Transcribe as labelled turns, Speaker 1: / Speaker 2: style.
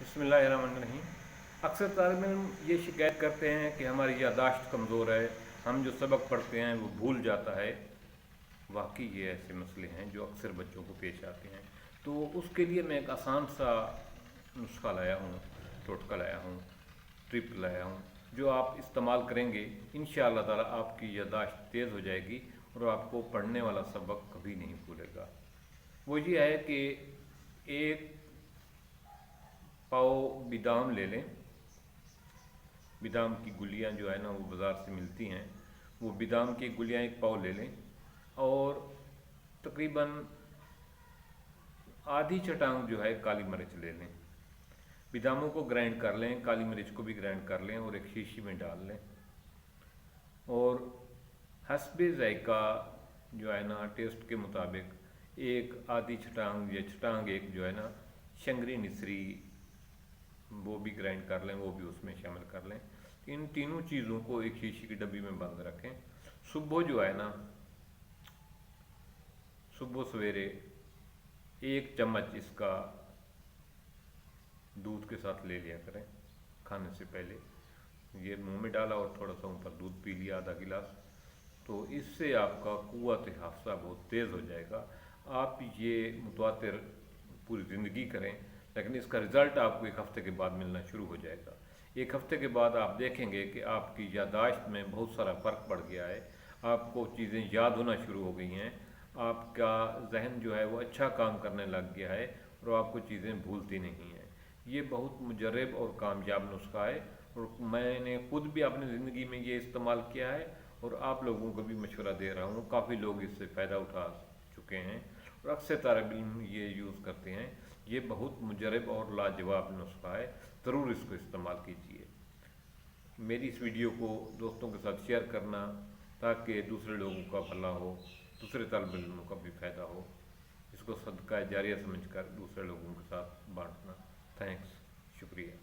Speaker 1: बिस्मिल्लाहिर्रहमानिर्रहीम। अक्सर तालिब इल्म ये शिकायत करते हैं कि हमारी यादाश्त कमज़ोर है, हम जो सबक पढ़ते हैं वो भूल जाता है। वाकई ये ऐसे मसले हैं जो अक्सर बच्चों को पेश आते हैं। तो उसके लिए मैं एक आसान सा नुस्खा लाया हूँ, टोटका लाया हूँ, ट्रिप लाया हूँ, जो आप इस्तेमाल करेंगे इंशाअल्लाह ताला आपकी यादाश्त तेज़ हो जाएगी और आपको पढ़ने वाला सबक कभी नहीं भूलेगा। वो ये है कि एक पाव बादाम ले लें। बादाम की गुलियाँ जो है ना वो बाज़ार से मिलती हैं, वो बादाम की गुलियाँ एक पाव ले लें और तकरीबन आधी चटांग जो है काली मिर्च ले लें। बादामों को ग्राइंड कर लें, काली मिर्च को भी ग्राइंड कर लें और एक शीशी में डाल लें और हस्बे ज़ायका जो है ना टेस्ट के मुताबिक एक आधी चटांग या चटांग एक जो है ना शंगरी मिश्री वो भी ग्राइंड कर लें, वो भी उसमें शामिल कर लें। इन तीनों चीज़ों को एक शीशी की डब्बी में बंद रखें। सुबह जो है ना, सुबह सवेरे एक चम्मच इसका दूध के साथ ले लिया करें खाने से पहले। ये मुंह में डाला और थोड़ा सा ऊपर दूध पी लिया आधा गिलास, तो इससे आपका क़ुव्वत हाफ़िज़ा बहुत तेज़ हो जाएगा। आप ये मुतवातिर पूरी ज़िंदगी करें, लेकिन इसका रिज़ल्ट आपको एक हफ़्ते के बाद मिलना शुरू हो जाएगा। एक हफ़्ते के बाद आप देखेंगे कि आपकी यादाश्त में बहुत सारा फ़र्क पड़ गया है, आपको चीज़ें याद होना शुरू हो गई हैं, आपका जहन जो है वो अच्छा काम करने लग गया है और आपको चीज़ें भूलती नहीं हैं। ये बहुत मुजरब और कामयाब नुस्खा है और मैंने ख़ुद भी अपनी ज़िंदगी में ये इस्तेमाल किया है और आप लोगों को भी मशवरा दे रहा हूँ। काफ़ी लोग इससे फ़ायदा उठा चुके हैं और अक्सर तालिब इल्म ये यूज़ करते हैं। ये बहुत मुजरब और लाजवाब नुस्खा है, ज़रूर इसको इस्तेमाल कीजिए। मेरी इस वीडियो को दोस्तों के साथ शेयर करना ताकि दूसरे लोगों का भला हो, दूसरे तालिब इल्मों का भी फ़ायदा हो। इसको सदका जारिया समझकर दूसरे लोगों के साथ बांटना। थैंक्स, शुक्रिया।